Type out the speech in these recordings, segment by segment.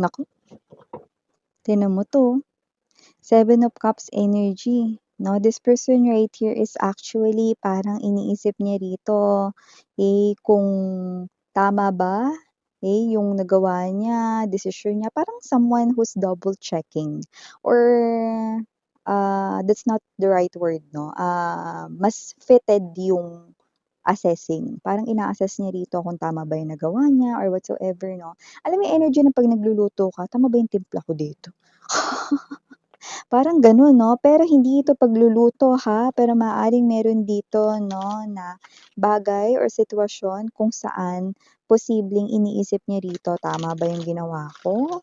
Naku, tignan mo 'to, Seven of Cups energy, 'no? This person right here is actually parang iniisip niya rito, kung tama ba, yung nagawa niya, desisyon niya. Parang someone who's double checking or, that's not the right word 'no, mas fitted yung assessing. Parang ina-assess niya rito kung tama ba yung nagawa niya or whatsoever 'no. Alam mo yung energy ng 'pag nagluluto ka, tama ba yung timpla ko dito? Parang gano'n 'no, pero hindi ito pagluluto ha, pero maaaring meron dito 'no, na bagay or sitwasyon kung saan posibleng iniisip niya rito, "Tama ba yung ginawa ko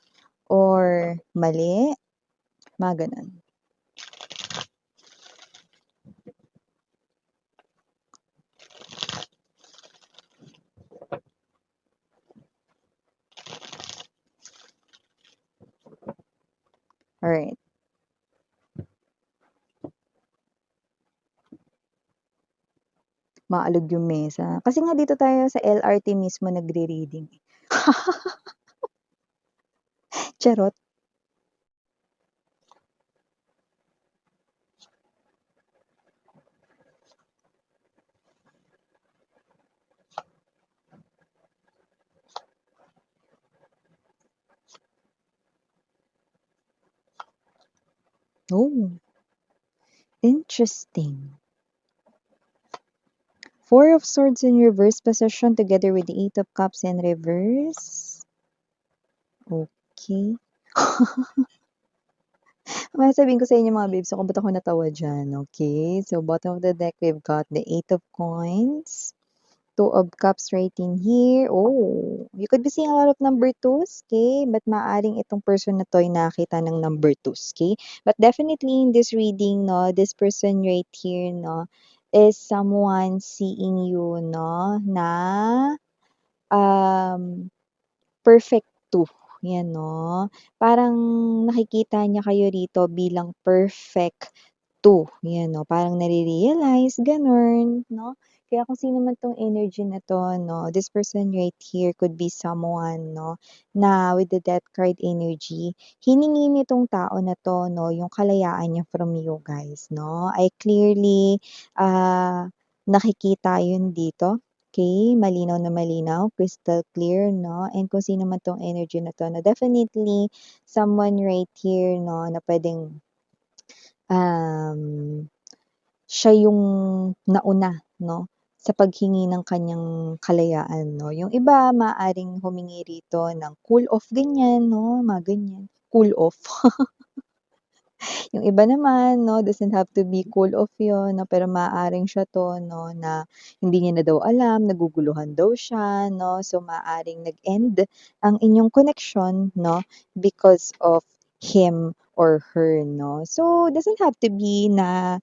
or mali?" Mga gano'n. Alright, maalog yung mesa. Kasi nga dito tayo sa LRT mismo nagre-reading, eh. Charot. Oh, interesting. Four of Swords in reverse position together with the Eight of Cups in reverse. Okey. Sasabihin ko sa inyo mga babes kung ba't ako natawa diyan, okay? So, bottom of the deck, we've got the Eight of Coins, Two of Cups right in here. Oh, you could be seeing a lot of number twos, okay? But maaaring itong person na 'to ay nakakita ng number twos, okay? But definitely in this reading 'no, this person right here 'no, is someone seeing you 'no, na, um perfect two, 'yan 'no. Parang nakikita niya kayo rito bilang perfect two, 'yan 'no. Parang nare-realize gano'n 'no. Kaya kung sino man 'tong energy na 'to 'no, this person right here could be someone 'no, na with the Death card energy, hiningi nitong tao na 'to 'no, yung kalayaan niya from you guys 'no. I clearly, nakikita yun dito. Okay, malinaw na malinaw, crystal clear 'no, and kung sino man 'tong energy na 'to 'no, definitely someone right here 'no, na puwedeng, um, siya yung nauna 'no, sa paghingi ng kaniyang kalayaan 'no. Yung iba maaaring humingi rito ng cool off ganyan 'no, mga ganyan, cool off. Yung iba naman 'no, doesn't have to be cool off yun 'no, pero maaaring siya 'to 'no, na hindi niya na daw alam, naguguluhan daw siya 'no. So, maaaring nag-end ang inyong connection 'no, because of him or her 'no. So, doesn't have to be na,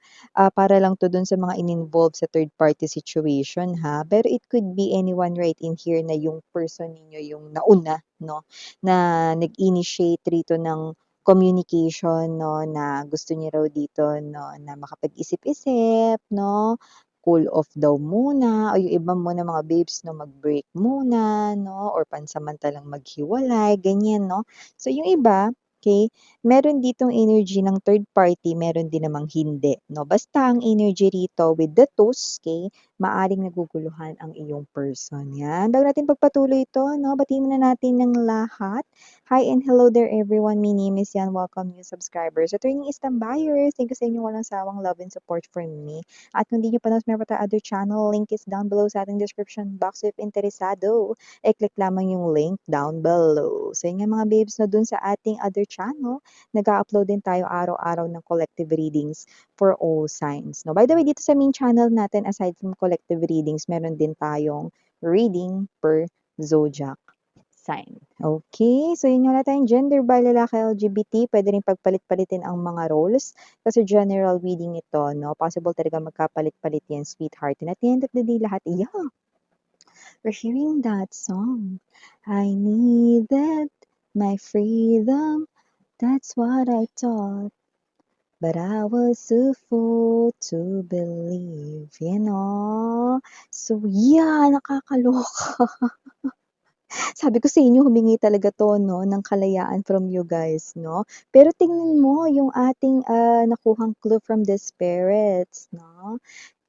para lang 'to dun sa mga in-involved sa third party situation ha, pero it could be anyone right in here na yung person ninyo yung nauna 'no, na nag-initiate rito ng communication 'no, na gusto niya raw dito 'no, na makapag-isip-isip 'no, cool off daw muna o yung iba muna mga babes 'no, mag-break muna 'no, or pansamantalang maghiwalay ganyan 'no. So yung iba, okey, meron ditong energy ng third party, meron din namang hindi 'no. Basta ang energy rito with the twos, okey, maaaring naguguluhan ang iyong person, 'yan. Bago natin pagpatuloy ito 'no, batiin muna natin ng lahat. Hi and hello there everyone. My name is Yan. Welcome new subscribers. Returning Istam buyers, thank you sa inyong walang sawang love and support for me. At kung di nyo pa meron pa other channel, link is down below sa ating description box. If interesado, click lamang yung link down below. So yun nga mga babes na dun sa ating other channel, nag-upload din tayo araw-araw ng collective readings for all signs. No? By the way, dito sa main channel natin, aside from collective readings, meron din tayong reading per zodiac sign. Okay, so yun wala tayong gender by lalaki, LGBT, pwede rin pagpalit-palitin ang mga roles kasi general reading ito, no? Possible talaga magkapalit-palit yan, sweetheart. And at the end of the day, lahat, yeah, we're hearing that song. I needed my freedom, that's what I thought. But I was a fool to believe, you know? So, yeah, nakakaloka. Sabi ko sa inyo humingi talaga 'to 'no, ng kalayaan from you guys 'no. Pero tingnan mo yung ating, nakuhang clue from the spirits 'no.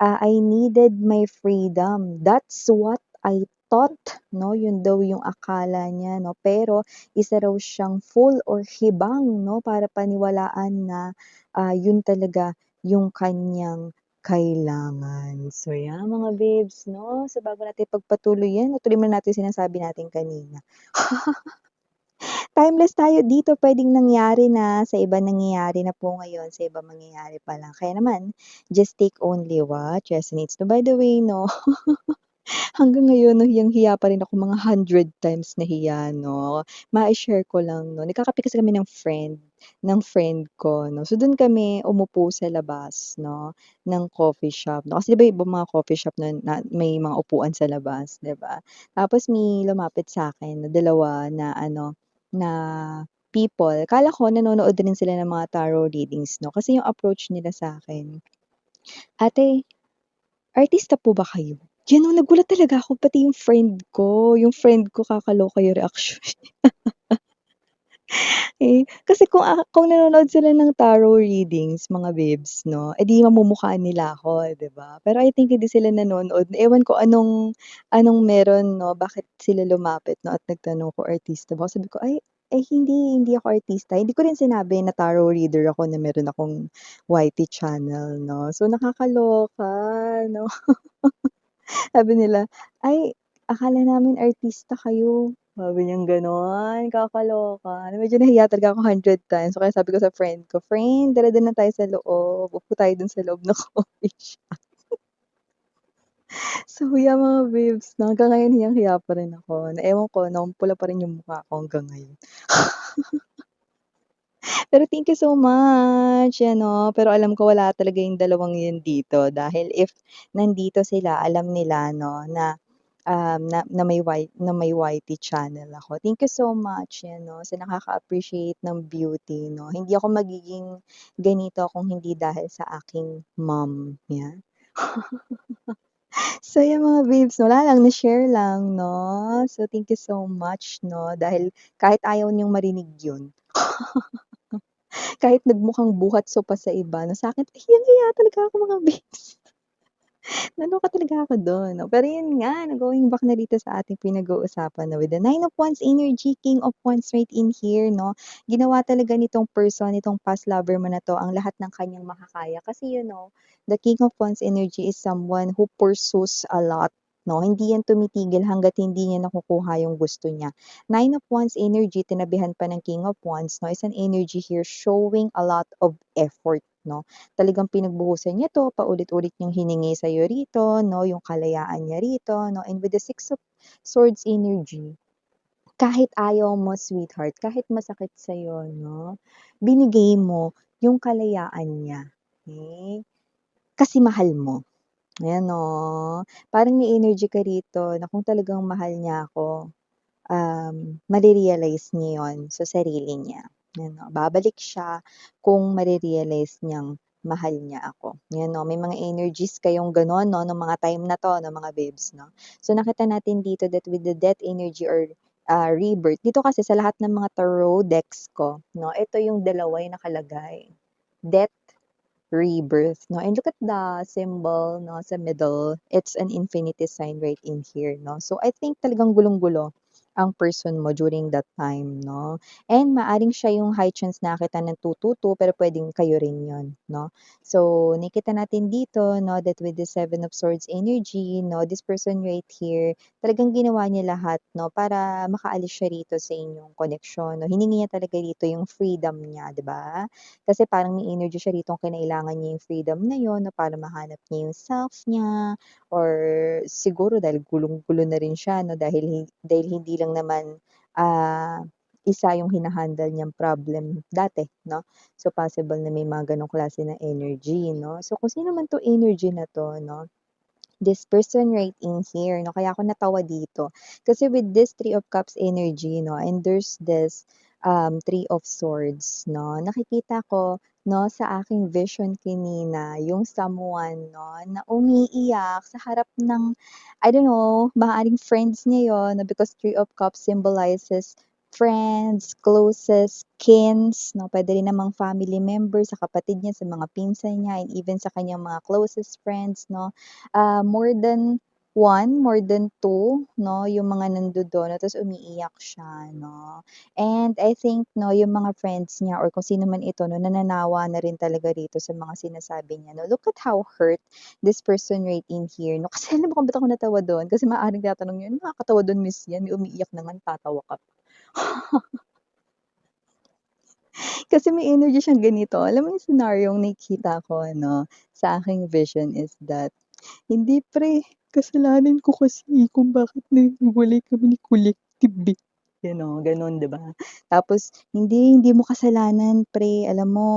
I needed my freedom. That's what I thought 'no, yun daw yung akala niya 'no. Pero isa raw siyang fool or hibang 'no, para paniwalaan na, yun talaga yung kanyang kailangan. So yan mga babes 'no, so bago natin pagpatuloy yan, tuloy muna natin sinasabi natin kanina. Timeless tayo dito, puwedeng nangyari na, sa iba nangyayari na po ngayon, sa iba mangyayari pa lang. Kaya naman, just take only what resonates. No, by the way 'no, hanggang ngayon 'no, hiyang-hiya pa rin ako, mga 100 times nahiya 'no. Mai-share ko lang 'no, nagkakape kasi kami ng friend ko 'no. So dun kami umupo sa labas 'no, ng coffee shop 'no. Kasi 'di ba ibang mga coffee shop na may mga upuan sa labas, 'di ba? Tapos may lumapit sa'kin na dalawa na ano, na people. Akala ko nanonood rin sila ng mga tarot readings 'no, kasi yung approach nila sa'kin, "Ate, artista po ba kayo?" Gano'n, nagulat talaga ako, pati yung friend ko kakaloka yung reaksyon. Kasi kung nanonood sila ng tarot readings mga babes 'no, eh, di mamumukhaan nila ako, 'di ba? Pero I think hindi sila nanonood, ewan ko anong meron 'no, bakit sila lumapit 'no, at nagtanong kung artista ba ako. Sabi ko, "Ay, hindi ako artista." Hindi ko rin sinabi na tarot reader ako, na meron akong YT channel 'no. So nakakaloka 'no. Sabi nila, "Ay, akala namin artista kayo." Sabi niyang gano'n, kakaloka. Medyo nahiya talaga ako 100 times. So kaya sabi ko sa friend ko, "Friend, tara do'n na tayo sa loob. Upo tayo do'n sa loob ng coffee shop." So yeah, mga babes 'no, hanggang ngayon hiyang-hiya pa rin ako na ewan ko, namumula pa rin yung mukha ko hanggang ngayon. Pero thank you so much ano, pero alam ko wala talaga yung dalawang yun dito, dahil if nandito sila alam nila 'no na, na may YT channel ako. Thank you so much 'yan 'no, sa nakaka-appreciate ng beauty 'no. Hindi ako magiging ganito kung hindi dahil sa aking mom, 'yan. So 'yan mga babes 'no, wala lang, na-share lang 'no. So thank you so much 'no, dahil kahit ayaw niyong marinig yun. Kahit nagmukhang buhat sopa sa iba 'no, sa'kin hiyang-hiya talaga ako mga babes. Naloka talaga ako dun 'no. Pero yun nga, going back na dito sa ating pinag-uusapan 'no, with the Nine of Wands energy, King of Wands right in here 'no. Ginawa talaga nitong person, nitong past lover mo na 'to ang lahat ng kanyang makakaya. Kasi you know, the King of Wands energy is someone who pursues a lot 'no. Hindi yan tumitigil hangga't hindi niya nakukuha yung gusto niya. Nine of Wands energy, tinabihan pa ng King of Wands 'no, is an energy here showing a lot of effort 'no. Talagang pinagbuhusan niya 'to, paulit-ulit niyang hiningi sa'yo rito 'no, yung kalayaan niya rito 'no, and with the Six of Swords energy, kahit ayaw mo sweetheart, kahit masakit sa'yo 'no, binigay mo yung kalayaan niya, okey? Kasi mahal mo. Ayan 'no, parang may energy ka rito na kung talagang mahal niya ako, niya 'yun sa sarili niya, 'yan 'no. Babalik siya kung niyang mahal niya ako, 'yan 'no. May mga energies kayong gano'n 'no, nung mga time na 'to 'no, mga babes 'no. So nakita natin dito that with the death energy or, rebirth, dito kasi sa lahat ng mga tarot decks ko 'no, ito yung dalawa yung nakalagay, death, rebirth 'no, and look at the symbol 'no, sa middle, it's an infinity sign right in here 'no. So I think talagang gulong-gulo ang person mo during that time 'no, and maaring siya yung high chance nakakita ng 222 pero puwedeng kayo rin yun 'no. So nakikita natin dito 'no, that with the Seven of Swords energy 'no, this person right here, talagang ginawa niya lahat 'no, para makaalis siya rito sa inyong koneksyon 'no. Hiningi niya talaga rito yung freedom niya, 'di ba? Kasi parang may energy siya ritong kinailangan niya yung freedom na yun na para mahanap niya yung self niya, or siguro dahil gulong-gulo na rin siya 'no, dahil hindi lang naman, isa yung niyang problem dati 'no. So possible na may mga gano'ng klase ng energy 'no. So kung sino man 'tong energy na 'to 'no, this person right in here 'no, kaya ako natawa dito. Kasi with this Three of Cups energy 'no, and there's this, Three of Swords 'no, nakikita ko 'no, sa aking vision kanina yung someone 'no, na umiiyak sa harap ng I don't know, maaaring friends niya yun 'no, because Three of Cups symbolizes friends, closest kins 'no, puwede rin namang family members, sa kapatid niya, sa mga pinsan niya, and even sa kanyang mga closest friends 'no. More than one, more than two 'no, yung mga nandodo'n tapos umiiyak siya 'no. And I think 'no, yung mga friends niya or kung sino man ito 'no, nananawa na rin talaga rito sa mga sinasabi niya 'no. Look at how hurt this person right in here 'no. Kasi alam mo kung ba't ako natawa do'n, kasi maaaring tinatanong niyo, "Anong nakakatawa do'n miss yan, may umiiyak na nga tatawa ka pa." Kasi may energy siyang ganito. Alam mo yung senaryong nakikita ko 'no, sa aking vision is that, "Hindi pre, kasalanan ko kasi kung bakit naghiwalay kami ni Collective eh." Gano'n 'di ba? Tapos, "Hindi mo kasalanan pre, alam mo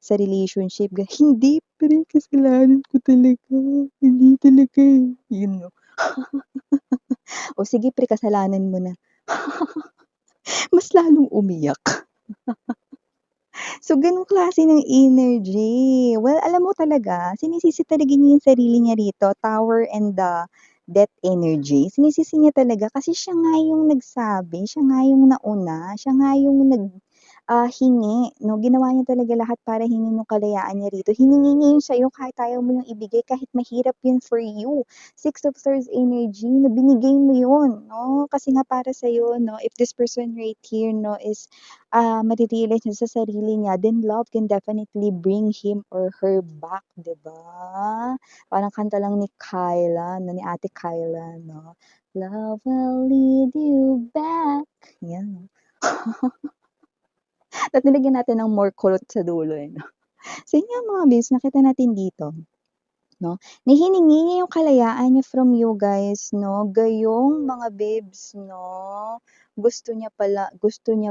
sa relationship hindi pre, kasalanan ko talaga, hindi talaga eh." Yun 'no. "O sige pre, kasalanan mo na." Mas lalong umiyak. So, gano'ng klase ng energy. Well, alam mo talaga, sinisisi talaga niya yung sarili niya rito, Tower and the Death energy. Sinisisi niya talaga kasi siya nga yung nagsabi, siya nga yung nauna, siya nga yung hingi 'no. Ginawa niya talaga lahat para hingin yung kalayaan niya rito. Hiningi niya yun sa'yo kahit ayaw mo yung ibigay, kahit mahirap yun for you. Six of Swords energy na binigay mo yun 'no, kasi nga para sa'yo 'no, if this person right here 'no is mare-realize niya sa sarili niya, then love can definitely bring him or her back, 'di ba? Parang kanta lang ni Kyla 'no, ni Ate Kyla 'no, "Love will lead you back." 'Yan. At nilagyan natin ng more kulot sa dulo, eh, 'no. So yun nga mga babes, nakita natin dito 'no, na hiningi niya yung kalayaan niya from you guys 'no, gayong mga babes 'no, gusto niya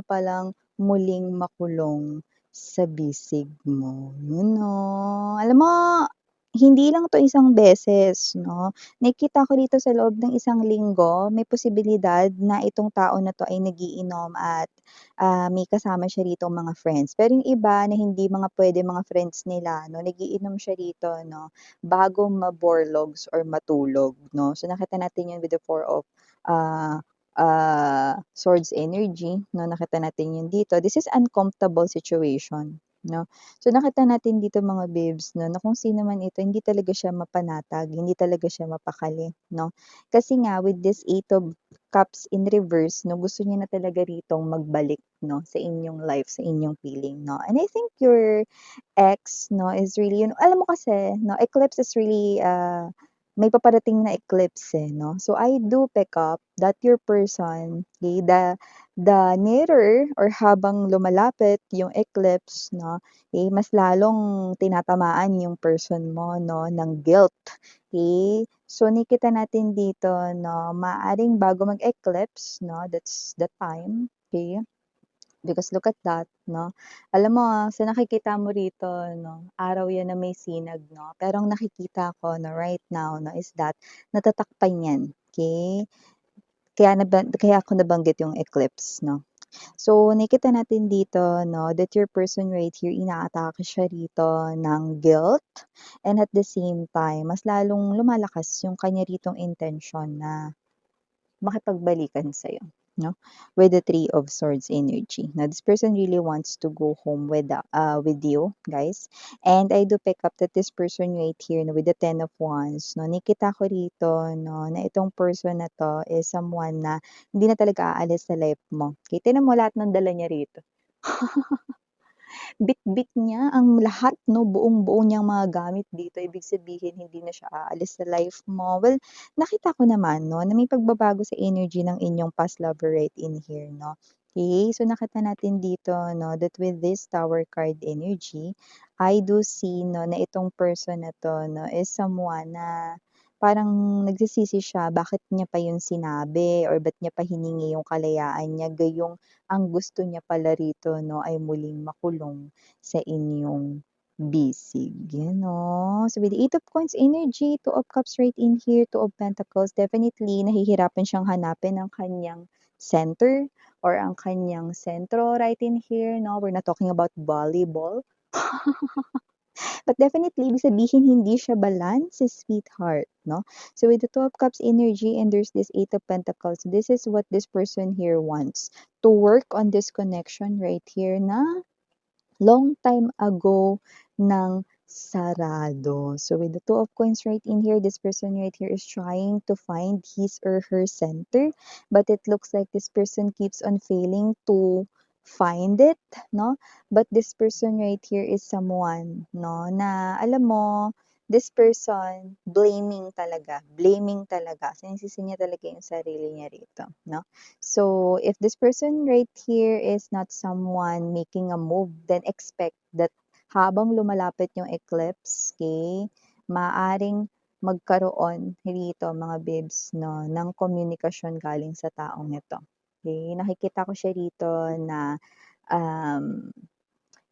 palang muling makulong sa bisig mo, yun 'no. Alam mo, hindi lang 'to isang beses 'no, nakikita ko dito sa loob ng isang linggo may posibilidad na itong tao na 'to ay nag-iinom at may kasama siya ritong mga friends. Pero yung iba na hindi mga puwede mga friends nila 'no, nag-iinom siya rito 'no, bago ma-borlogs or matulog 'no. So nakita natin yun with the Four of, ah, Swords energy 'no, nakita natin yun dito. This is uncomfortable situation 'no. So nakita natin dito mga babes 'no, na kung sino man ito hindi talaga siya mapanatag, hindi talaga siya mapakali 'no. Kasi nga with this Eight of Cups in reverse 'no, gusto niya na talaga ritong magbalik 'no, sa inyong life, sa inyong feeling 'no. And I think your ex 'no, is really yun alam mo kasi 'no, eclipse is really, may paparating na eclipse, eh, 'no. So I do pick up that your person, okay, the nearer or habang lumalapit yung eclipse 'no, eh, mas lalong tinatamaan yung person mo 'no, ng guilt, okay. So nakikita natin dito 'no, maaaring bago mag-eclipse 'no, that's the time, okay. Because look at that 'no. Alam mo, sa nakikita mo rito 'no, araw 'yan na may sinag 'no, pero ang nakikita ko na right now 'no is that natatakpan 'yan, okey? Kaya ko nabanggit yung eclipse 'no. So, nakikita natin dito 'no, that your person right here inaatake siya rito ng guilt and at the same time mas lalong lumalakas yung kanya ritong intensyon na makipagbalikan sa'yo, 'no, with the Three of Swords energy. Now, this person really wants to go home with you, guys. And I do pick up that this person right here, no, with the Ten of Wands, no, nakita ko rito, no, na itong person na to is someone na hindi na talaga aalis sa life mo. Okay, tignan mo lahat ng dala niya rito. Bitbit niya ang lahat 'no, buong-buo niyang mga gamit dito, ibig sabihin hindi na siya aalis sa life mo. Well, nakita ko naman 'no, na may pagbabago sa energy ng inyong past lover right in here 'no. Okay, so nakita natin dito 'no, that with this Tower card energy, I do see 'no, na itong person na 'to 'no, is someone na parang nagsisisi siya bakit niya pa yun sinabi or ba't niya pa hiningi yung kalayaan niya, gayong ang gusto niya pala rito 'no, ay muling makulong sa inyong bisig, yan 'no. So with the Eight of Coins energy, Two of Cups right in here, Two of Pentacles, definitely nahihirapan siyang hanapin ang kanyang center or ang kanyang sentro right in here 'no. We're not talking about volleyball, But definitely, ibig sabihin hindi siya balance, sweetheart, no? So with the Two of Cups energy and there's this Eight of Pentacles, this is what this person here wants. To work on this connection right here na long time ago ng sarado. So with the Two of Coins right in here, this person right here is trying to find his or her center, but it looks like this person keeps on failing to find it, no? But this person right here is someone, no, na alam mo, this person blaming talaga. Sinisisi niya talaga yung sarili niya rito, no? So, if this person right here is not someone making a move, then expect that habang lumalapit yung eclipse, okay, maaring magkaroon rito mga bibs, no, ng komunikasyon galing sa taong ito. Okay, nakikita ko siya rito na um,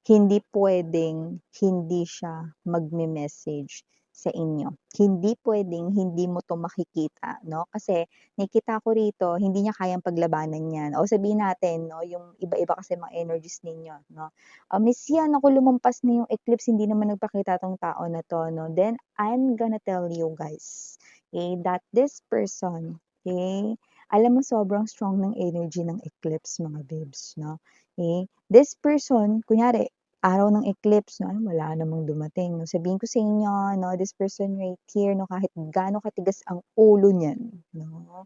hindi puwedeng hindi siya magme-message sa inyo. Hindi puwedeng hindi mo 'to makikita 'no, kasi nakikita ko rito hindi niya kayang paglabanan 'yan o sabihin natin 'no, yung iba-iba kasi mga energies ninyo 'no. "Miss yan, naku lumampas na yung eclipse hindi naman nagpakita 'tong tao na 'to 'no." Then I'm gonna tell you guys, okay, that this person, okay, alam mo sobrang strong ng energy ng eclipse mga babes 'no, okay. This person kunyari araw ng eclipse 'no, wala namang dumating 'no, sabihin ko sa inyo 'no, this person right here 'no, kahit gaano katigas ang ulo niyan 'no,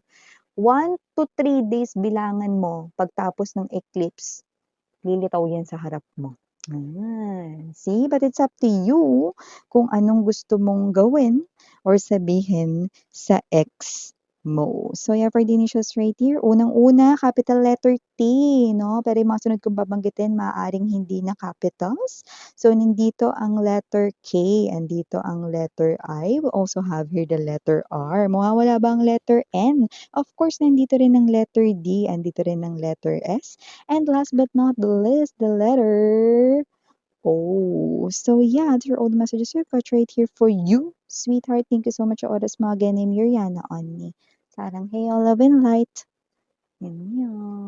1 to 3 days bilangan mo pagtapos ng eclipse, lilitaw yan sa harap mo. See, but it's up to you kung anong gusto mong gawin or sabihin sa ex mo. So, yeah, for the initials right here, unang-una, capital letter T, no? Pero yung mga sunod kong babanggitin, maaaring hindi na capitals. So, nandito ang letter K, and dito ang letter I. We also have here the letter R. Mawawala ba ang letter N? Of course, nandito rin ang letter D, and dito rin ang letter S. And last but not the least, the letter O. So yeah, these are all the messages we've got right here for you, sweetheart. Thank you so much sa oras mo. Again, I'm Yuriana on me. Sarang hey, all love and light. Yun yun.